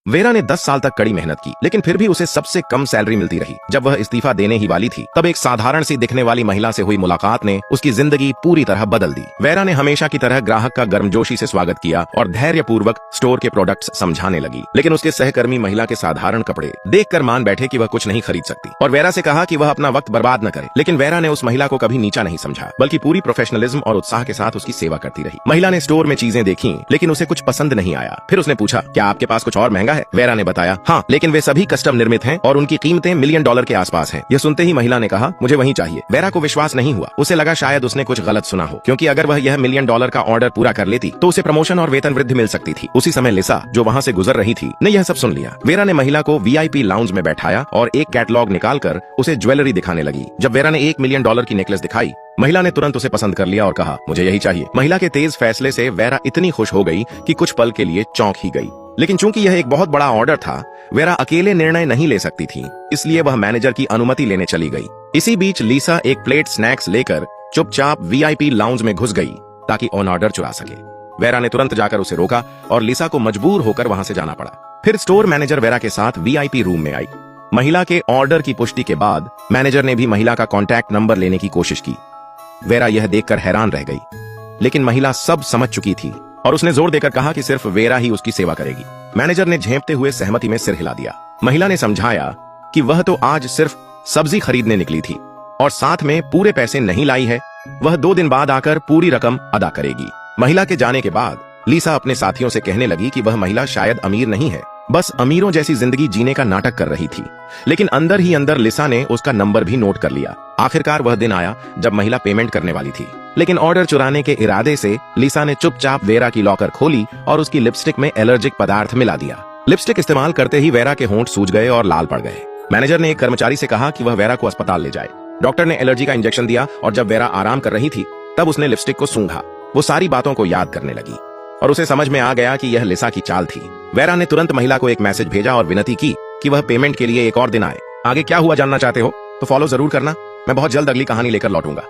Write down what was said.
Vera ने 10 साल तक कड़ी मेहनत की, लेकिन फिर भी उसे सबसे कम सैलरी मिलती रही। जब वह इस्तीफा देने ही वाली थी, तब एक साधारण सी दिखने वाली महिला से हुई मुलाकात ने उसकी जिंदगी पूरी तरह बदल दी। वेरा ने हमेशा की तरह ग्राहक का गर्मजोशी से स्वागत किया और धैर्यपूर्वक स्टोर के प्रोडक्ट्स समझाने लगी, लेकिन उसके सहकर्मी महिला के साधारण कपड़े देखकर मान बैठे कि वह कुछ नहीं खरीद सकती और वेरा से कहा कि वह अपना वक्त बर्बाद न करे। लेकिन वेरा ने उस महिला को कभी नीचा नहीं समझा, बल्कि पूरी प्रोफेशनलिज्म और उत्साह के साथ उसकी सेवा करती रही। महिला ने स्टोर में चीजें देखी, लेकिन उसे कुछ पसंद नहीं आया। फिर उसने पूछा, क्या आपके पास कुछ और महंगा है? वेरा ने बताया, हाँ, लेकिन वे सभी कस्टम निर्मित हैं और उनकी कीमतें $1 मिलियन के आसपास हैं। यह सुनते ही महिला ने कहा, मुझे वही चाहिए। वेरा को विश्वास नहीं हुआ। उसे लगा शायद उसने कुछ गलत सुना हो, क्योंकि अगर वह यह $1 मिलियन का ऑर्डर पूरा कर लेती तो उसे प्रमोशन और वेतन वृद्धि मिल सकती थी। उसी समय लिसा, जो वहाँ से गुजर रही थी, ने यह सब सुन लिया। वेरा ने महिला को VIP लाउंज में बैठाया और एक कैटलॉग निकालकर उसे ज्वेलरी दिखाने लगी। जब वेरा ने $1 मिलियन की नेकलेस दिखाई, महिला ने तुरंत उसे पसंद कर लिया और कहा, मुझे यही चाहिए। महिला के तेज फैसले से वेरा इतनी खुश हो गई कि कुछ पल के लिए चौंक ही गई। लेकिन चूंकि यह एक बहुत बड़ा ऑर्डर था, वेरा अकेले निर्णय नहीं ले सकती थी, इसलिए वह मैनेजर की अनुमति लेने चली गई। इसी बीच लिसा एक प्लेट स्नैक्स लेकर चुपचाप VIP लाउंज में घुस गई ताकि ऑन ऑर्डर चुरा सके। वेरा ने तुरंत जाकर उसे रोका और लिसा को मजबूर होकर वहां से जाना पड़ा। फिर स्टोर मैनेजर वेरा के साथ VIP रूम में आई। महिला के ऑर्डर की पुष्टि के बाद मैनेजर ने भी महिला का कॉन्टैक्ट नंबर लेने की कोशिश की। वेरा यह देखकर हैरान रह गई, लेकिन महिला सब समझ चुकी थी और उसने जोर देकर कहा कि सिर्फ वेरा ही उसकी सेवा करेगी। मैनेजर ने झेंपते हुए सहमति में सिर हिला दिया। महिला ने समझाया कि वह तो आज सिर्फ सब्जी खरीदने निकली थी और साथ में पूरे पैसे नहीं लाई है। वह 2 दिन बाद आकर पूरी रकम अदा करेगी। महिला के जाने के बाद लिसा अपने साथियों से कहने लगी कि वह महिला शायद अमीर नहीं है, बस अमीरों जैसी जिंदगी जीने का नाटक कर रही थी। लेकिन अंदर ही अंदर लिसा ने उसका नंबर भी नोट कर लिया। आखिरकार वह दिन आया जब महिला पेमेंट करने वाली थी, लेकिन ऑर्डर चुराने के इरादे से लिसा ने चुपचाप वेरा की लॉकर खोली और उसकी लिपस्टिक में एलर्जिक पदार्थ मिला दिया। लिपस्टिक इस्तेमाल करते ही वेरा के होंठ सूज गए और लाल पड़ गए। मैनेजर ने एक कर्मचारी से कहा कि वह वेरा को अस्पताल ले जाए। डॉक्टर ने एलर्जी का इंजेक्शन दिया और जब वेरा आराम कर रही थी, तब उसने लिपस्टिक को सूंघा। वो सारी बातों को याद करने लगी और उसे समझ में आ गया कि यह लिसा की चाल थी। वेरा ने तुरंत महिला को एक मैसेज भेजा और विनती की कि वह पेमेंट के लिए एक और दिन आए। आगे क्या हुआ जानना चाहते हो तो फॉलो जरूर करना। मैं बहुत जल्द अगली कहानी लेकर लौटूंगा।